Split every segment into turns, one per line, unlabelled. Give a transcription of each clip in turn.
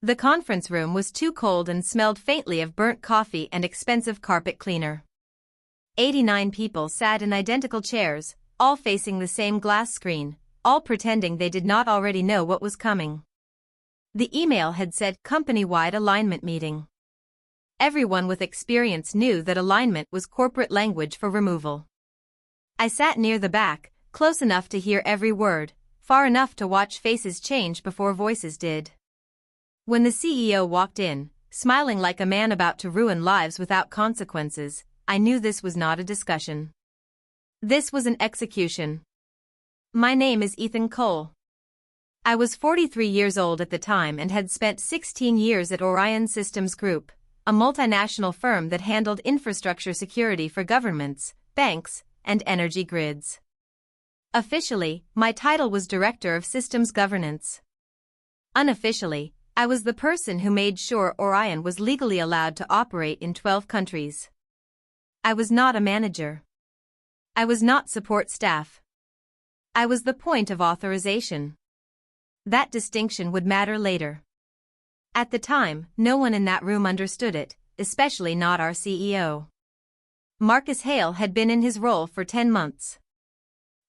The conference room was too cold and smelled faintly of burnt coffee and expensive carpet cleaner. 89 people sat in identical chairs, all facing the same glass screen, all pretending they did not already know what was coming. The email had said company-wide alignment meeting. Everyone with experience knew that alignment was corporate language for removal. I sat near the back, close enough to hear every word, far enough to watch faces change before voices did. When the CEO walked in, smiling like a man about to ruin lives without consequences, I knew this was not a discussion. This was an execution. My name is Ethan Cole. I was 43 years old at the time and had spent 16 years at Orion Systems Group, a multinational firm that handled infrastructure security for governments, banks, and energy grids. Officially, my title was Director of Systems Governance. Unofficially, I was the person who made sure Orion was legally allowed to operate in 12 countries. I was not a manager. I was not support staff. I was the point of authorization. That distinction would matter later. At the time, no one in that room understood it, especially not our CEO. Marcus Hale had been in his role for 10 months.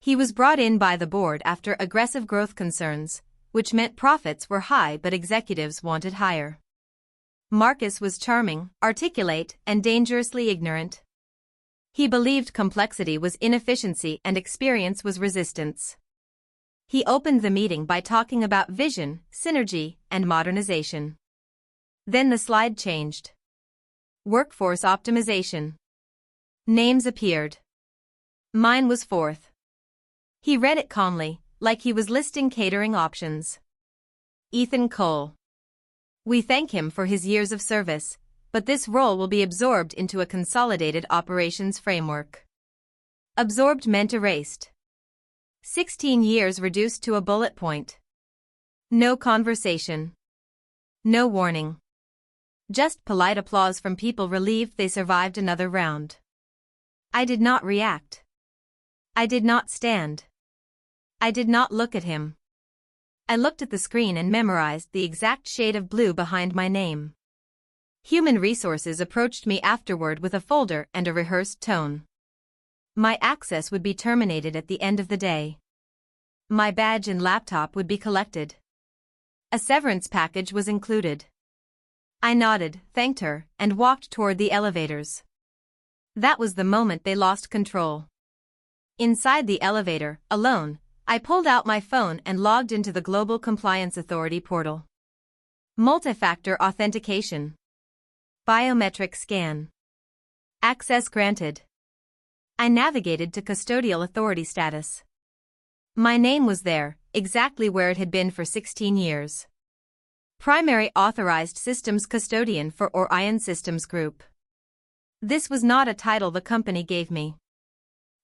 He was brought in by the board after aggressive growth concerns, which meant profits were high but executives wanted higher. Marcus was charming, articulate, and dangerously ignorant. He believed complexity was inefficiency and experience was resistance. He opened the meeting by talking about vision, synergy, and modernization. Then the slide changed. Workforce optimization. Names appeared. Mine was fourth. He read it calmly, like he was listing catering options. Ethan Cole. We thank him for his years of service, but this role will be absorbed into a consolidated operations framework. Absorbed meant erased. 16 years reduced to a bullet point. No conversation. No warning. Just polite applause from people relieved they survived another round. I did not react. I did not stand. I did not look at him. I looked at the screen and memorized the exact shade of blue behind my name. Human Resources approached me afterward with a folder and a rehearsed tone. My access would be terminated at the end of the day. My badge and laptop would be collected. A severance package was included. I nodded, thanked her, and walked toward the elevators. That was the moment they lost control. Inside the elevator, alone, I pulled out my phone and logged into the Global Compliance Authority portal. Multi-factor authentication. Biometric scan. Access granted. I navigated to custodial authority status. My name was there, exactly where it had been for 16 years. Primary Authorized Systems Custodian for Orion Systems Group. This was not a title the company gave me.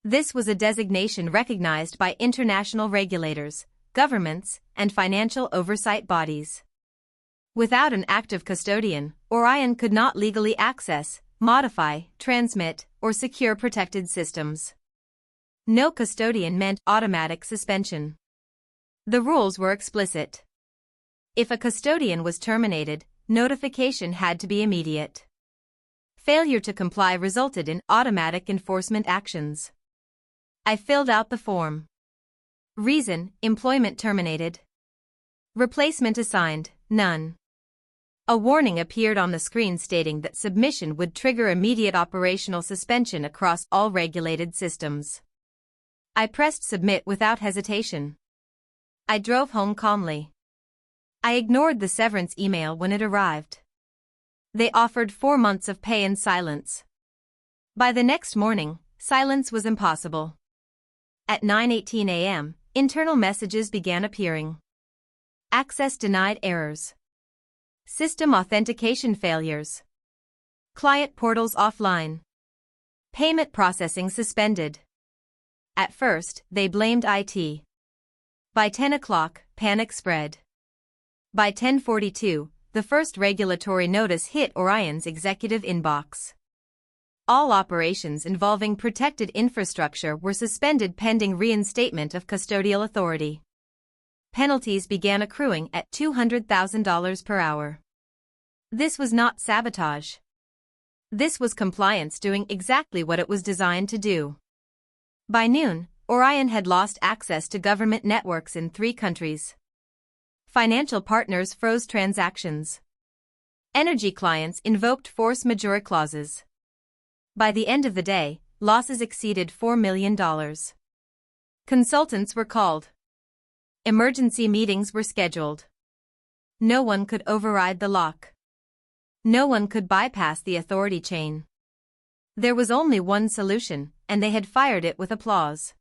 This was a designation recognized by international regulators, governments, and financial oversight bodies. Without an active custodian, Orion could not legally access, modify, transmit, or secure protected systems. No custodian meant automatic suspension. The rules were explicit. If a custodian was terminated, notification had to be immediate. Failure to comply resulted in automatic enforcement actions. I filled out the form. Reason: employment terminated. Replacement assigned: none. A warning appeared on the screen stating that submission would trigger immediate operational suspension across all regulated systems. I pressed submit without hesitation. I drove home calmly. I ignored the severance email when it arrived. They offered 4 months of pay and silence. By the next morning, silence was impossible. At 9:18 a.m., internal messages began appearing. Access denied errors. System authentication failures. Client portals offline. Payment processing suspended. At first, they blamed IT. By 10 o'clock, panic spread. By 10:42, the first regulatory notice hit Orion's executive inbox. All operations involving protected infrastructure were suspended pending reinstatement of custodial authority. penalties began accruing at $200,000 per hour. This was not sabotage. This was compliance doing exactly what it was designed to do. By noon, Orion had lost access to government networks in 3 countries. Financial partners froze transactions. Energy clients invoked force majeure clauses. By the end of the day, losses exceeded $4 million. Consultants were called. Emergency meetings were scheduled. No one could override the lock. No one could bypass the authority chain. There was only one solution, and they had fired it with applause.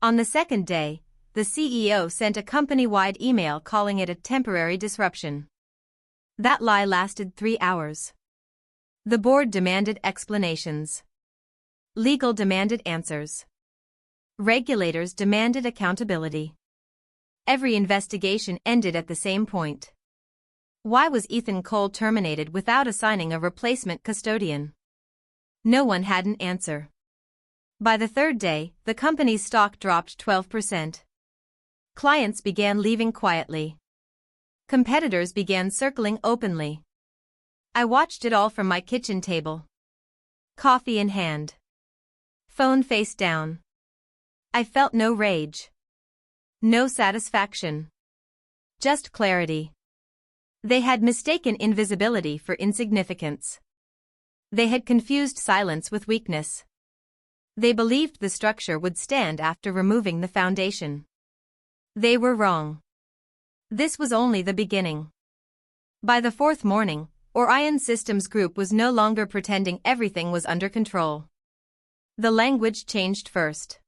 On the second day, the CEO sent a company-wide email calling it a temporary disruption. That lie lasted 3 hours. The board demanded explanations. Legal demanded answers. Regulators demanded accountability. Every investigation ended at the same point. Why was Ethan Cole terminated without assigning a replacement custodian? No one had an answer. By the third day, the company's stock dropped 12%. Clients began leaving quietly. Competitors began circling openly. I watched it all from my kitchen table. Coffee in hand. Phone face down. I felt no rage. No satisfaction. Just clarity. They had mistaken invisibility for insignificance. They had confused silence with weakness. They believed the structure would stand after removing the foundation. They were wrong. This was only the beginning. By the 4th morning, Orion Systems Group was no longer pretending everything was under control. The language changed first.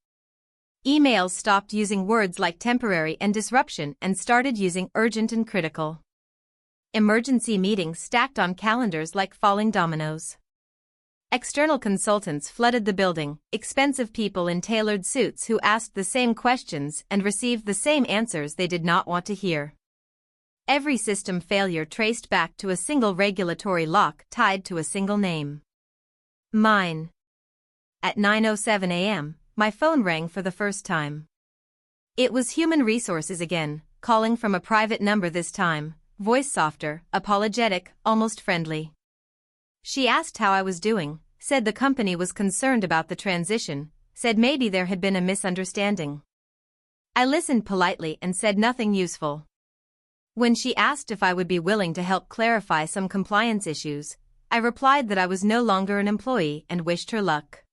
Emails stopped using words like temporary and disruption and started using urgent and critical. Emergency meetings stacked on calendars like falling dominoes. External consultants flooded the building, expensive people in tailored suits who asked the same questions and received the same answers they did not want to hear. Every system failure traced back to a single regulatory lock tied to a single name. Mine. At 9:07 a.m., my phone rang for the first time. It was Human Resources again, calling from a private number this time, voice softer, apologetic, almost friendly. She asked how I was doing, said the company was concerned about the transition, said maybe there had been a misunderstanding. I listened politely and said nothing useful. When she asked if I would be willing to help clarify some compliance issues, I replied that I was no longer an employee and wished her luck.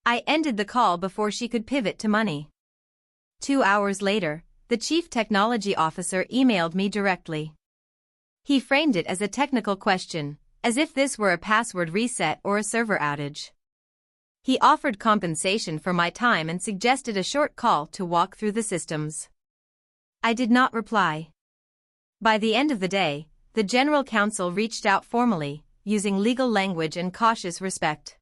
I ended the call before she could pivot to money. 2 hours later, the Chief Technology Officer emailed me directly. He framed it as a technical question, as if this were a password reset or a server outage. He offered compensation for my time and suggested a short call to walk through the systems. I did not reply. By the end of the day, the General Counsel reached out formally, using legal language and cautious respect.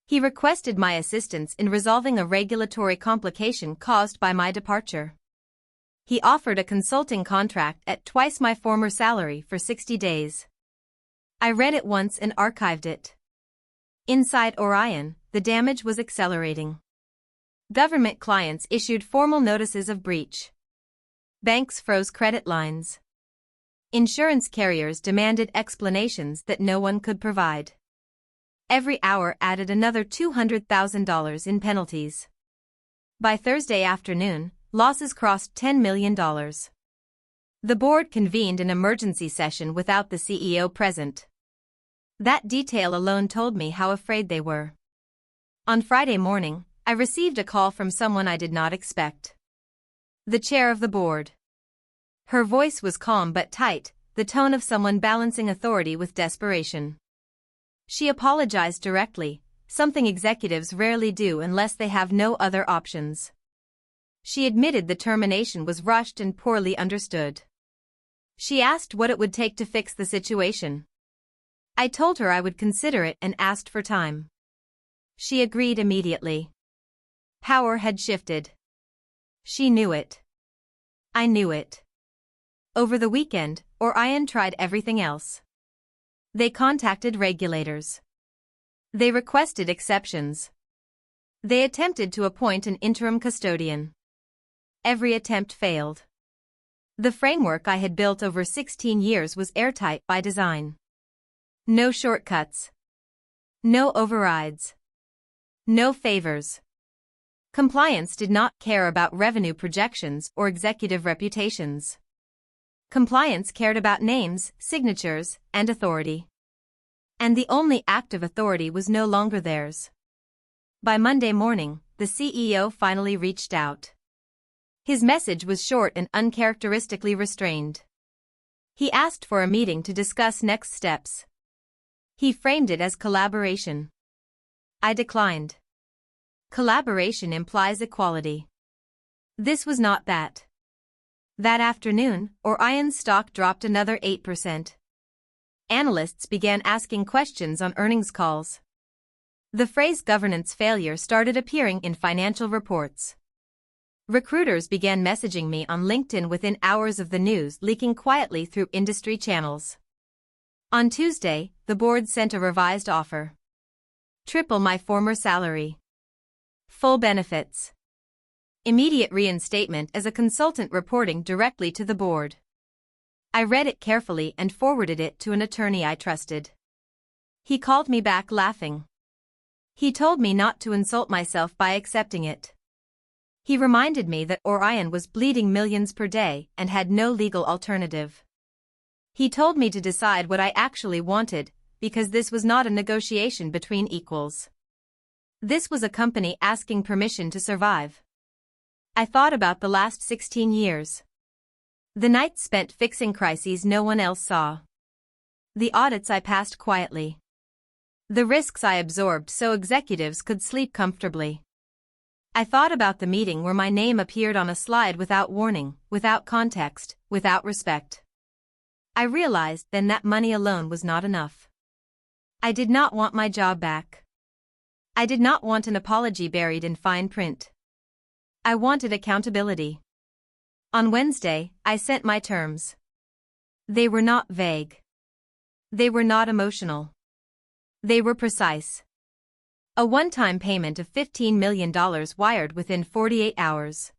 He requested my assistance in resolving a regulatory complication caused by my departure. He offered a consulting contract at twice my former salary for 60 days. I read it once and archived it. Inside Orion, the damage was accelerating. Government clients issued formal notices of breach. Banks froze credit lines. Insurance carriers demanded explanations that no one could provide. Every hour added another $200,000 in penalties. By Thursday afternoon, losses crossed $10 million. The board convened an emergency session without the CEO present. That detail alone told me how afraid they were. On Friday morning, I received a call from someone I did not expect. The chair of the board. Her voice was calm but tight, the tone of someone balancing authority with desperation. She apologized directly, something executives rarely do unless they have no other options. She admitted the termination was rushed and poorly understood. She asked what it would take to fix the situation. I told her I would consider it and asked for time. She agreed immediately. Power had shifted. She knew it. I knew it. Over the weekend, Orion tried everything else. They contacted regulators. They requested exceptions. They attempted to appoint an interim custodian. Every attempt failed. The framework I had built over 16 years was airtight by design. No shortcuts. No overrides. No favors. Compliance did not care about revenue projections or executive reputations. Compliance cared about names, signatures, and authority. And the only active authority was no longer theirs. By Monday morning, the CEO finally reached out. His message was short and uncharacteristically restrained. He asked for a meeting to discuss next steps. He framed it as collaboration. I declined. Collaboration implies equality. This was not that. That afternoon, Orion's stock dropped another 8%. Analysts began asking questions on earnings calls. The phrase governance failure started appearing in financial reports. Recruiters began messaging me on LinkedIn within hours of the news leaking quietly through industry channels. On Tuesday, the board sent a revised offer. Triple my former salary. Full benefits. Immediate reinstatement as a consultant reporting directly to the board. I read it carefully and forwarded it to an attorney I trusted. He called me back laughing. He told me not to insult myself by accepting it. He reminded me that Orion was bleeding millions per day and had no legal alternative. He told me to decide what I actually wanted, because this was not a negotiation between equals. This was a company asking permission to survive. I thought about the last 16 years. The nights spent fixing crises no one else saw. The audits I passed quietly. The risks I absorbed so executives could sleep comfortably. I thought about the meeting where my name appeared on a slide without warning, without context, without respect. I realized then that money alone was not enough. I did not want my job back. I did not want an apology buried in fine print. I wanted accountability. On Wednesday, I sent my terms. They were not vague. They were not emotional. They were precise. A one-time payment of $15 million wired within 48 hours.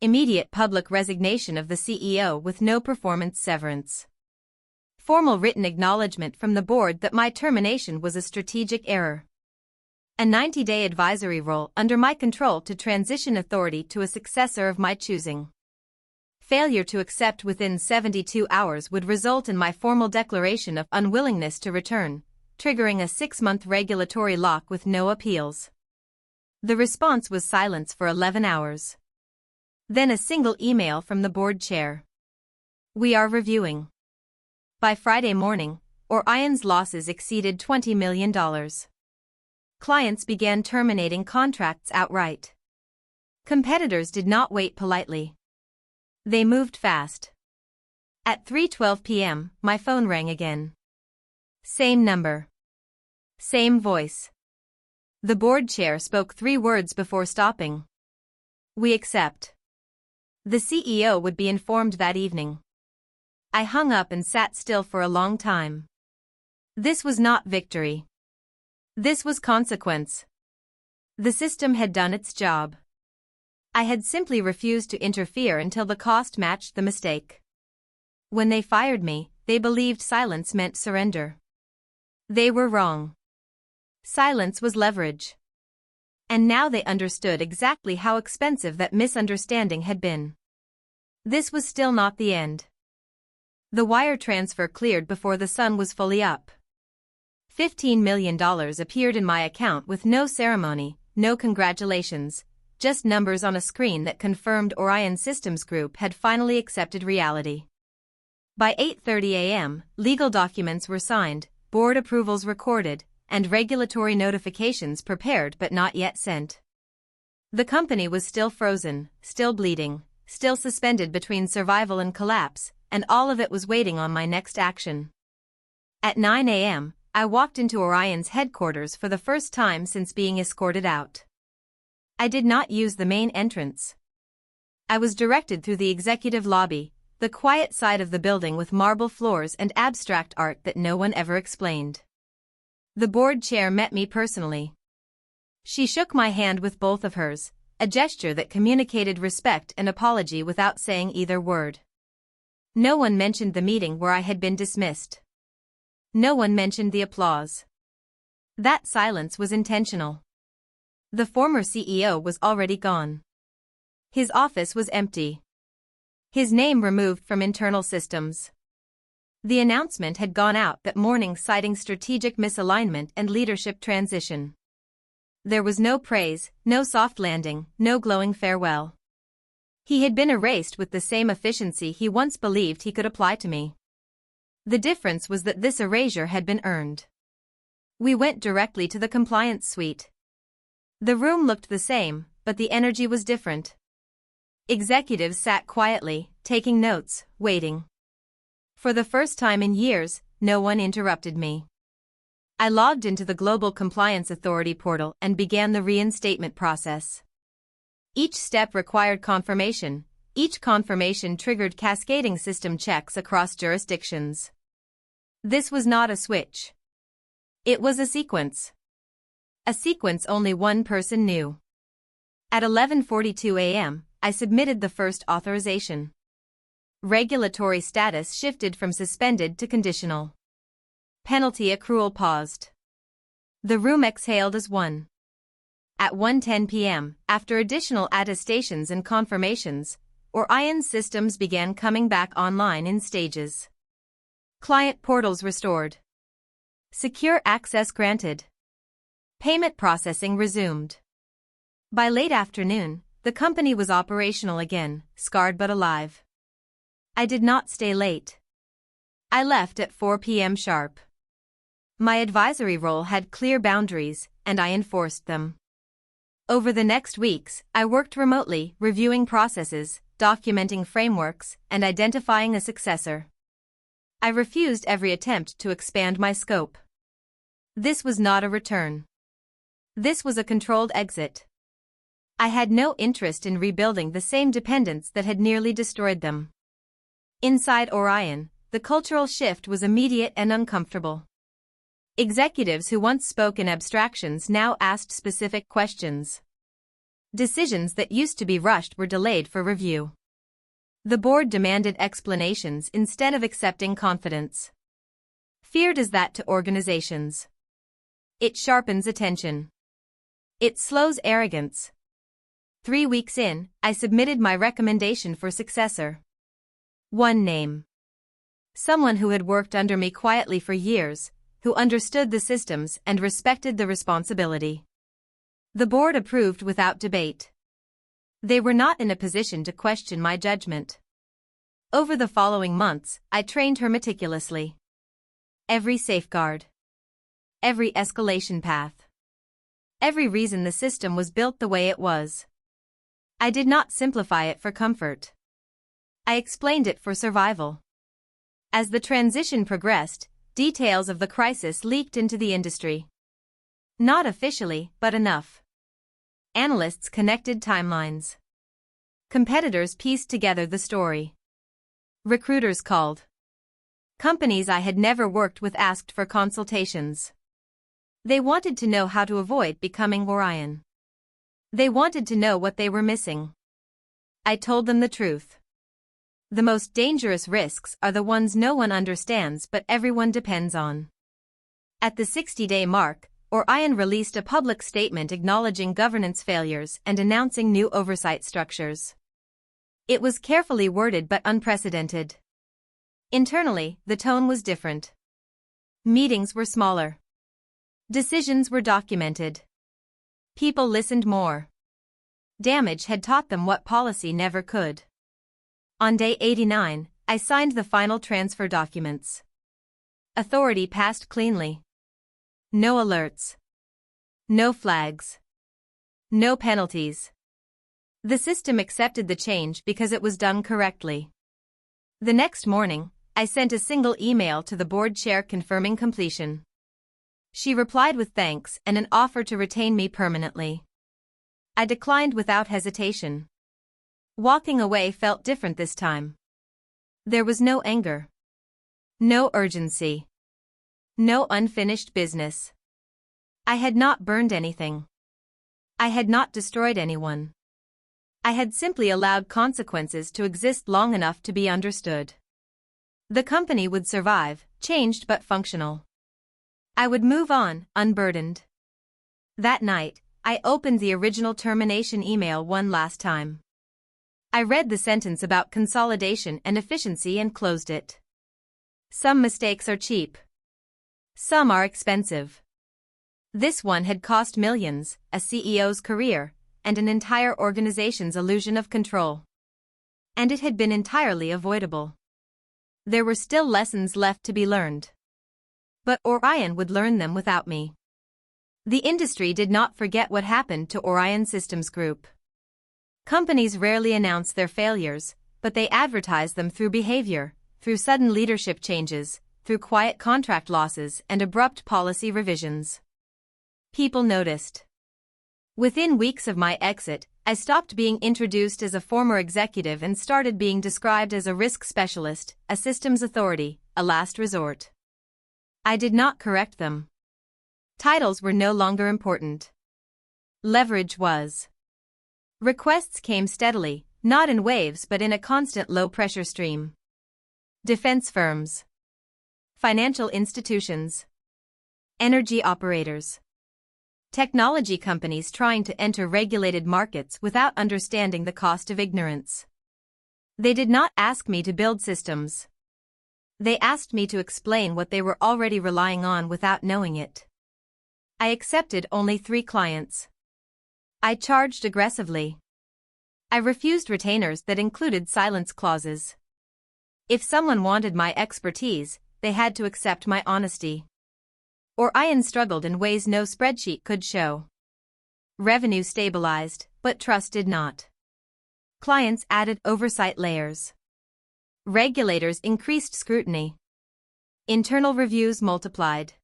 Immediate public resignation of the CEO with no performance severance. Formal written acknowledgement from the board that my termination was a strategic error. A 90-day advisory role under my control to transition authority to a successor of my choosing. Failure to accept within 72 hours would result in my formal declaration of unwillingness to return, triggering a 6-month regulatory lock with no appeals. The response was silence for 11 hours. Then a single email from the board chair. We are reviewing. By Friday morning, Orion's losses exceeded $20 million. Clients began terminating contracts outright. Competitors did not wait politely. They moved fast. At 3:12 p.m., my phone rang again. Same number. Same voice. The board chair spoke 3 words before stopping. We accept. The CEO would be informed that evening. I hung up and sat still for a long time. This was not victory. This was consequence. The system had done its job. I had simply refused to interfere until the cost matched the mistake. When they fired me, they believed silence meant surrender. They were wrong. Silence was leverage. And now they understood exactly how expensive that misunderstanding had been. This was still not the end. The wire transfer cleared before the sun was fully up. $15 million appeared in my account with no ceremony, no congratulations, just numbers on a screen that confirmed Orion Systems Group had finally accepted reality. By 8:30 a.m., legal documents were signed, board approvals recorded, and regulatory notifications prepared but not yet sent. The company was still frozen, still bleeding, still suspended between survival and collapse, and all of it was waiting on my next action. At 9 a.m., I walked into Orion's headquarters for the first time since being escorted out. I did not use the main entrance. I was directed through the executive lobby, the quiet side of the building with marble floors and abstract art that no one ever explained. The board chair met me personally. She shook my hand with both of hers, a gesture that communicated respect and apology without saying either word. No one mentioned the meeting where I had been dismissed. No one mentioned the applause. That silence was intentional. The former CEO was already gone. His office was empty. His name removed from internal systems. The announcement had gone out that morning citing strategic misalignment and leadership transition. There was no praise, no soft landing, no glowing farewell. He had been erased with the same efficiency he once believed he could apply to me. The difference was that this erasure had been earned. We went directly to the compliance suite. The room looked the same, but the energy was different. Executives sat quietly, taking notes, waiting. For the first time in years, no one interrupted me. I logged into the Global Compliance Authority portal and began the reinstatement process. Each step required confirmation. Each confirmation triggered cascading system checks across jurisdictions. This was not a switch. It was a sequence. A sequence only one person knew. At 11:42 a.m., I submitted the first authorization. Regulatory status shifted from suspended to conditional. Penalty accrual paused. The room exhaled as one. At 1:10 p.m., after additional attestations and confirmations, Orion's systems began coming back online in stages. Client portals restored. Secure access granted. Payment processing resumed. By late afternoon, the company was operational again, scarred but alive. I did not stay late. I left at 4 p.m. sharp. My advisory role had clear boundaries, and I enforced them. Over the next weeks, I worked remotely, reviewing processes, documenting frameworks, and identifying a successor. I refused every attempt to expand my scope. This was not a return. This was a controlled exit. I had no interest in rebuilding the same dependence that had nearly destroyed them. Inside Orion, the cultural shift was immediate and uncomfortable. Executives who once spoke in abstractions now asked specific questions. Decisions that used to be rushed were delayed for review. The board demanded explanations instead of accepting confidence. Fear does that to organizations. It sharpens attention. It slows arrogance. 3 weeks in, I submitted my recommendation for successor. One name. Someone who had worked under me quietly for years, who understood the systems and respected the responsibility. The board approved without debate. They were not in a position to question my judgment. Over the following months, I trained her meticulously. Every safeguard. Every escalation path. Every reason the system was built the way it was. I did not simplify it for comfort. I explained it for survival. As the transition progressed, details of the crisis leaked into the industry. Not officially, but enough. Analysts connected timelines. Competitors pieced together the story. Recruiters called. Companies I had never worked with asked for consultations. They wanted to know how to avoid becoming Orion. They wanted to know what they were missing. I told them the truth. The most dangerous risks are the ones no one understands but everyone depends on. At the 60-day mark, Orion released a public statement acknowledging governance failures and announcing new oversight structures. It was carefully worded but unprecedented. Internally, the tone was different. Meetings were smaller. Decisions were documented. People listened more. Damage had taught them what policy never could. On day 89, I signed the final transfer documents. Authority passed cleanly. No alerts. No flags. No penalties. The system accepted the change because it was done correctly. The next morning, I sent a single email to the board chair confirming completion. She replied with thanks and an offer to retain me permanently. I declined without hesitation. Walking away felt different this time. There was no anger. No urgency. No unfinished business. I had not burned anything. I had not destroyed anyone. I had simply allowed consequences to exist long enough to be understood. The company would survive, changed but functional. I would move on, unburdened. That night, I opened the original termination email one last time. I read the sentence about consolidation and efficiency and closed it. Some mistakes are cheap. Some are expensive. This one had cost millions, a CEO's career, and an entire organization's illusion of control. And it had been entirely avoidable. There were still lessons left to be learned. But Orion would learn them without me. The industry did not forget what happened to Orion Systems Group. Companies rarely announce their failures, but they advertise them through behavior, through sudden leadership changes, through quiet contract losses and abrupt policy revisions. People noticed. Within weeks of my exit, I stopped being introduced as a former executive and started being described as a risk specialist, a systems authority, a last resort. I did not correct them. Titles were no longer important. Leverage was. Requests came steadily, not in waves but in a constant low-pressure stream. Defense firms. Financial institutions. Energy operators. Technology companies trying to enter regulated markets without understanding the cost of ignorance. They did not ask me to build systems. They asked me to explain what they were already relying on without knowing it. I accepted only 3 clients. I charged aggressively. I refused retainers that included silence clauses. If someone wanted my expertise, they had to accept my honesty. Orion struggled in ways no spreadsheet could show. Revenue stabilized, but trust did not. Clients added oversight layers. Regulators increased scrutiny. Internal reviews multiplied.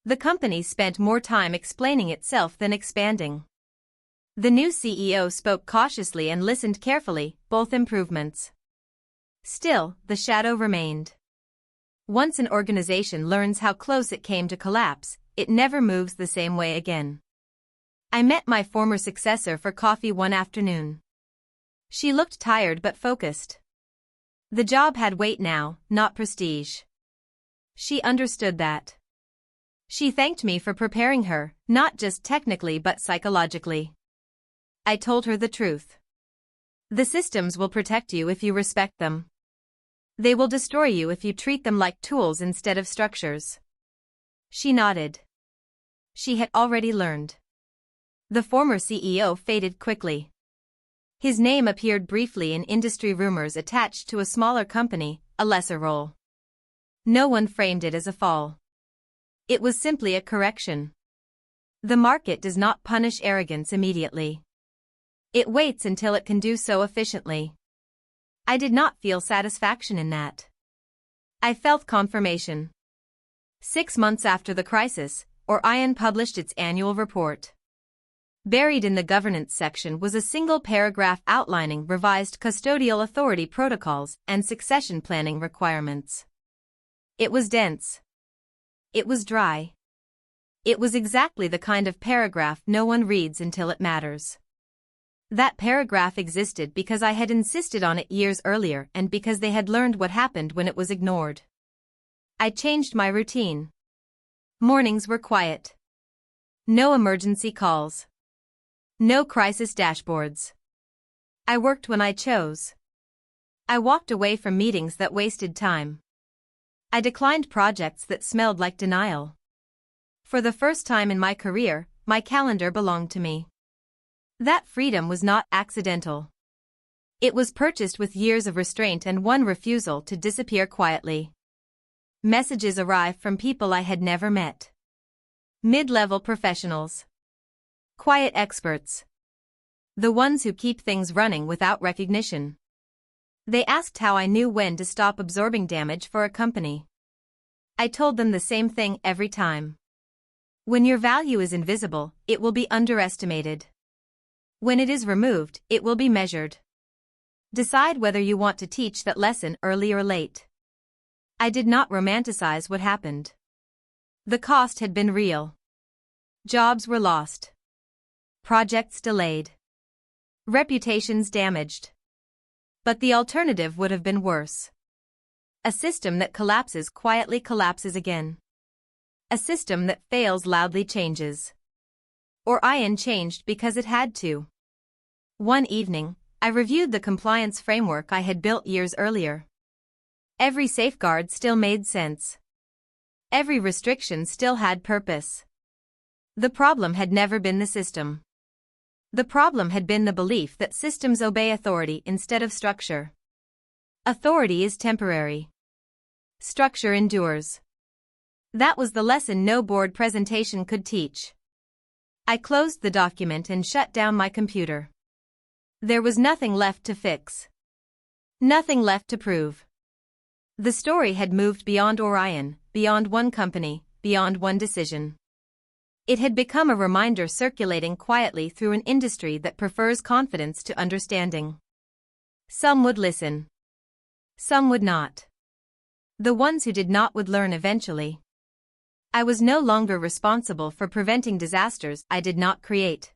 The company spent more time explaining itself than expanding. The new CEO spoke cautiously and listened carefully, both improvements. Still, the shadow remained. Once an organization learns how close it came to collapse, it never moves the same way again. I met my former successor for coffee one afternoon. She looked tired but focused. The job had weight now, not prestige. She understood that. She thanked me for preparing her, not just technically but psychologically. I told her the truth. The systems will protect you if you respect them. They will destroy you if you treat them like tools instead of structures. She nodded. She had already learned. The former CEO faded quickly. His name appeared briefly in industry rumors attached to a smaller company, a lesser role. No one framed it as a fall. It was simply a correction. The market does not punish arrogance immediately. It waits until it can do so efficiently. I did not feel satisfaction in that. I felt confirmation. 6 months after the crisis, Orion published its annual report. Buried in the governance section was a single paragraph outlining revised custodial authority protocols and succession planning requirements. It was dense. It was dry. It was exactly the kind of paragraph no one reads until it matters. That paragraph existed because I had insisted on it years earlier and because they had learned what happened when it was ignored. I changed my routine. Mornings were quiet. No emergency calls. No crisis dashboards. I worked when I chose. I walked away from meetings that wasted time. I declined projects that smelled like denial. For the first time in my career, my calendar belonged to me. That freedom was not accidental. It was purchased with years of restraint and one refusal to disappear quietly. Messages arrived from people I had never met. Mid-level professionals. Quiet experts. The ones who keep things running without recognition. They asked how I knew when to stop absorbing damage for a company. I told them the same thing every time. When your value is invisible, it will be underestimated. When it is removed, it will be measured. Decide whether you want to teach that lesson early or late. I did not romanticize what happened. The cost had been real. Jobs were lost. Projects delayed. Reputations damaged. But the alternative would have been worse. A system that collapses quietly collapses again. A system that fails loudly changes. Orion changed because it had to. One evening, I reviewed the compliance framework I had built years earlier. Every safeguard still made sense. Every restriction still had purpose. The problem had never been the system. The problem had been the belief that systems obey authority instead of structure. Authority is temporary. Structure endures. That was the lesson no board presentation could teach. I closed the document and shut down my computer. There was nothing left to fix. Nothing left to prove. The story had moved beyond Orion, beyond one company, beyond one decision. It had become a reminder circulating quietly through an industry that prefers confidence to understanding. Some would listen. Some would not. The ones who did not would learn eventually. I was no longer responsible for preventing disasters I did not create.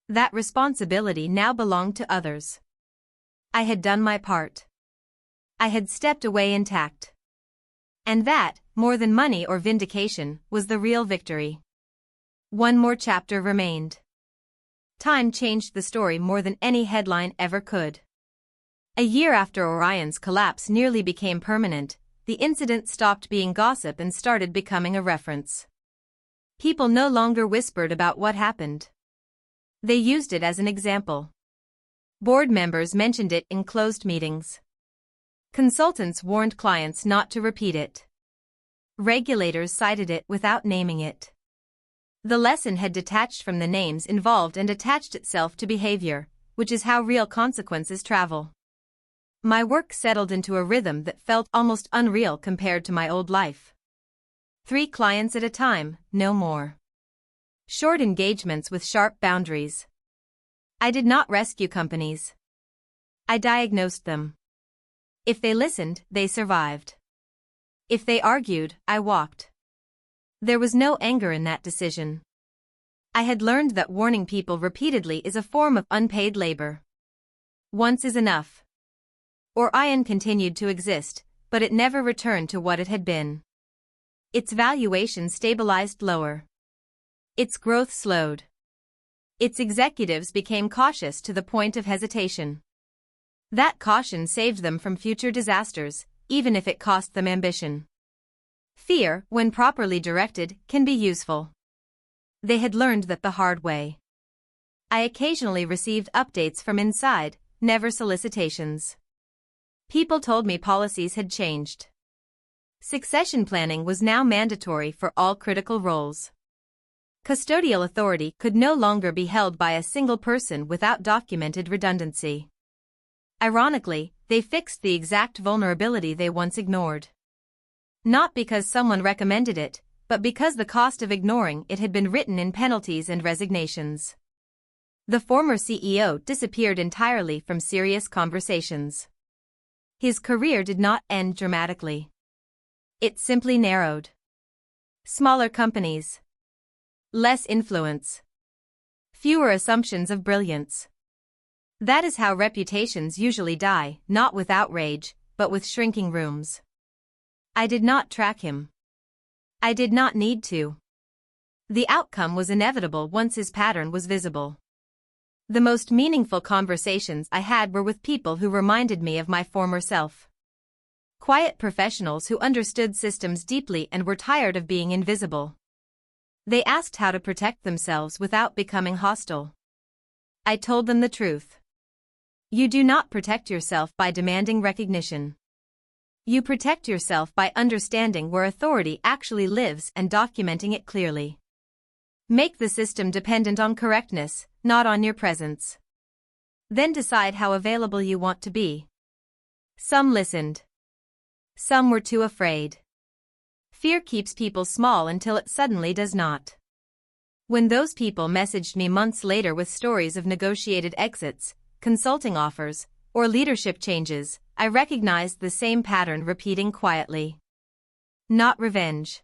That responsibility now belonged to others. I had done my part. I had stepped away intact. And that, more than money or vindication, was the real victory. One more chapter remained. Time changed the story more than any headline ever could. A year after Orion's collapse nearly became permanent, the incident stopped being gossip and started becoming a reference. People no longer whispered about what happened. They used it as an example. Board members mentioned it in closed meetings. Consultants warned clients not to repeat it. Regulators cited it without naming it. The lesson had detached from the names involved and attached itself to behavior, which is how real consequences travel. My work settled into a rhythm that felt almost unreal compared to my old life. 3 clients at a time, no more. Short engagements with sharp boundaries. I did not rescue companies. I diagnosed them. If they listened, they survived. If they argued, I walked. There was no anger in that decision. I had learned that warning people repeatedly is a form of unpaid labor. Once is enough. Orion continued to exist, but it never returned to what it had been. Its valuation stabilized lower. Its growth slowed. Its executives became cautious to the point of hesitation. That caution saved them from future disasters, even if it cost them ambition. Fear, when properly directed, can be useful. They had learned that the hard way. I occasionally received updates from inside, never solicitations. People told me policies had changed. Succession planning was now mandatory for all critical roles. Custodial authority could no longer be held by a single person without documented redundancy. Ironically, they fixed the exact vulnerability they once ignored. Not because someone recommended it, but because the cost of ignoring it had been written in penalties and resignations. The former CEO disappeared entirely from serious conversations. His career did not end dramatically. It simply narrowed. Smaller companies. Less influence. Fewer assumptions of brilliance. That is how reputations usually die, not with outrage, but with shrinking rooms. I did not track him. I did not need to. The outcome was inevitable once his pattern was visible. The most meaningful conversations I had were with people who reminded me of my former self. Quiet professionals who understood systems deeply and were tired of being invisible. They asked how to protect themselves without becoming hostile. I told them the truth. You do not protect yourself by demanding recognition. You protect yourself by understanding where authority actually lives and documenting it clearly. Make the system dependent on correctness, not on your presence. Then decide how available you want to be. Some listened. Some were too afraid. Fear keeps people small until it suddenly does not. When those people messaged me months later with stories of negotiated exits, consulting offers, or leadership changes, I recognized the same pattern repeating quietly. Not revenge.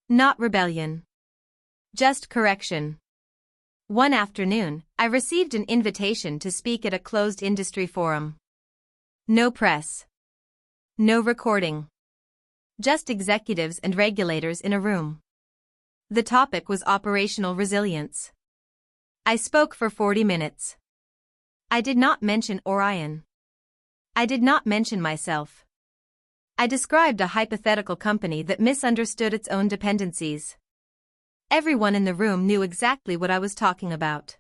Not rebellion. Just correction. One afternoon, I received an invitation to speak at a closed industry forum. No press. No recording. Just executives and regulators in a room. The topic was operational resilience. I spoke for 40 minutes. I did not mention Orion. I did not mention myself. I described a hypothetical company that misunderstood its own dependencies. Everyone in the room knew exactly what I was talking about.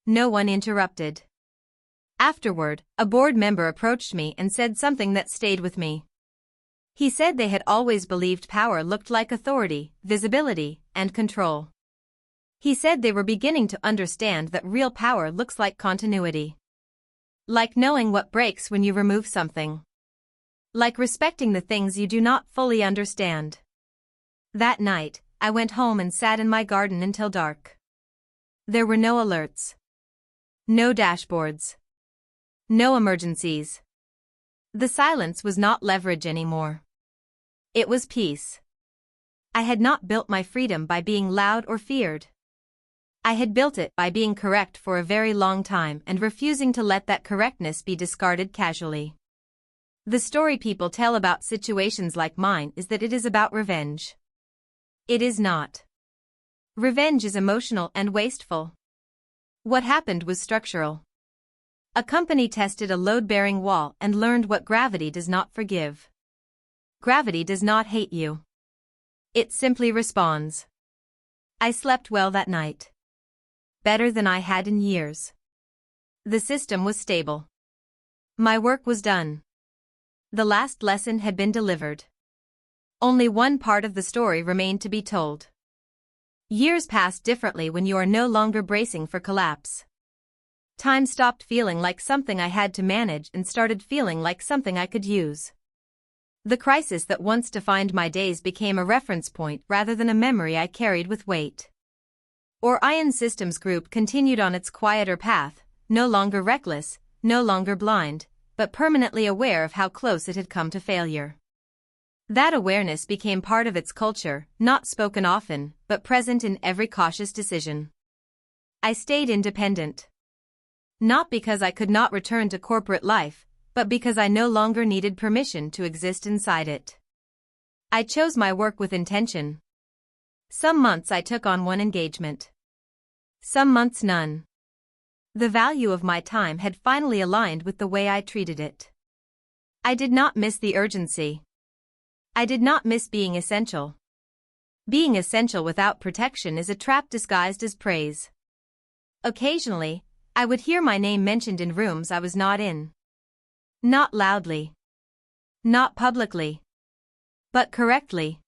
No one interrupted. Afterward, a board member approached me and said something that stayed with me. He said they had always believed power looked like authority, visibility, and control. He said they were beginning to understand that real power looks like continuity. Like knowing what breaks when you remove something. Like respecting the things you do not fully understand. That night, I went home and sat in my garden until dark. There were no alerts. No dashboards. No emergencies. The silence was not leverage anymore. It was peace. I had not built my freedom by being loud or feared. I had built it by being correct for a very long time and refusing to let that correctness be discarded casually. The story people tell about situations like mine is that it is about revenge. It is not. Revenge is emotional and wasteful. What happened was structural. A company tested a load-bearing wall and learned what gravity does not forgive. Gravity does not hate you. It simply responds. I slept well that night. Better than I had in years. The system was stable. My work was done. The last lesson had been delivered. Only one part of the story remained to be told. Years passed differently when you are no longer bracing for collapse. Time stopped feeling like something I had to manage and started feeling like something I could use. The crisis that once defined my days became a reference point rather than a memory I carried with weight. Orion Systems Group continued on its quieter path, no longer reckless, no longer blind, but permanently aware of how close it had come to failure. That awareness became part of its culture, not spoken often, but present in every cautious decision. I stayed independent. Not because I could not return to corporate life, but because I no longer needed permission to exist inside it. I chose my work with intention. Some months I took on one engagement. Some months none. The value of my time had finally aligned with the way I treated it. I did not miss the urgency. I did not miss being essential. Being essential without protection is a trap disguised as praise. Occasionally, I would hear my name mentioned in rooms I was not in. Not loudly. Not publicly. But correctly.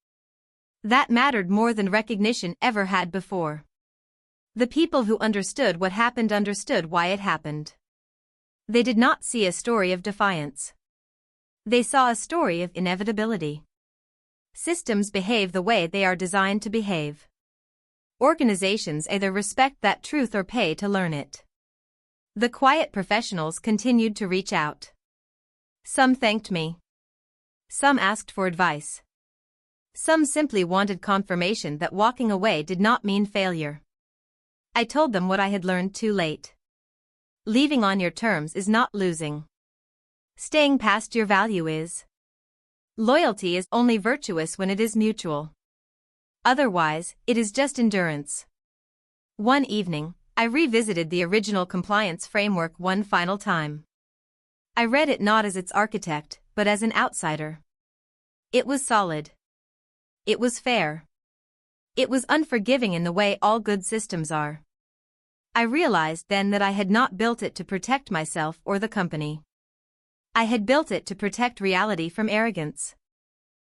That mattered more than recognition ever had before. The people who understood what happened understood why it happened. They did not see a story of defiance. They saw a story of inevitability. Systems behave the way they are designed to behave. Organizations either respect that truth or pay to learn it. The quiet professionals continued to reach out. Some thanked me. Some asked for advice. Some simply wanted confirmation that walking away did not mean failure. I told them what I had learned too late. Leaving on your terms is not losing. Staying past your value is. Loyalty is only virtuous when it is mutual. Otherwise, it is just endurance. One evening, I revisited the original compliance framework one final time. I read it not as its architect, but as an outsider. It was solid. It was fair. It was unforgiving in the way all good systems are. I realized then that I had not built it to protect myself or the company. I had built it to protect reality from arrogance.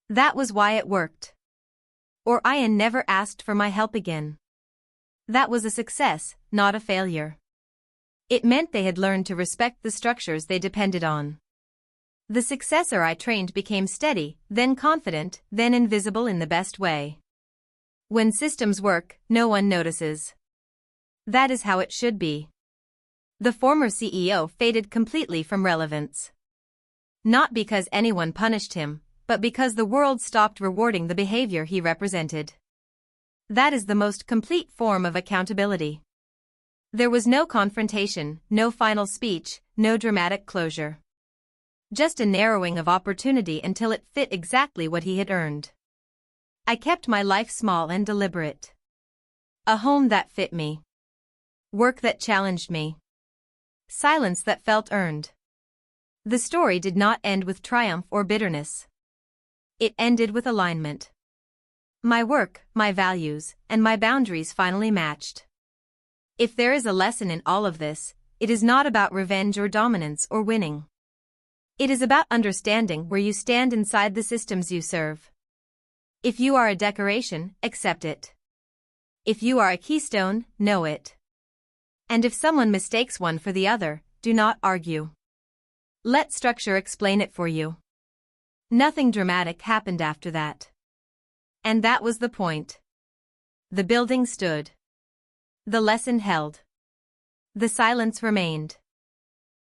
That was why it worked. Orion never asked for my help again. That was a success, not a failure. It meant they had learned to respect the structures they depended on. The successor I trained became steady, then confident, then invisible in the best way. When systems work, no one notices. That is how it should be. The former CEO faded completely from relevance. Not because anyone punished him, but because the world stopped rewarding the behavior he represented. That is the most complete form of accountability. There was no confrontation, no final speech, no dramatic closure. Just a narrowing of opportunity until it fit exactly what he had earned. I kept my life small and deliberate. A home that fit me. Work that challenged me. Silence that felt earned. The story did not end with triumph or bitterness. It ended with alignment. My work, my values, and my boundaries finally matched. If there is a lesson in all of this, it is not about revenge or dominance or winning. It is about understanding where you stand inside the systems you serve. If you are a decoration, accept it. If you are a keystone, know it. And if someone mistakes one for the other, do not argue. Let structure explain it for you. Nothing dramatic happened after that. And that was the point. The building stood. The lesson held. The silence remained.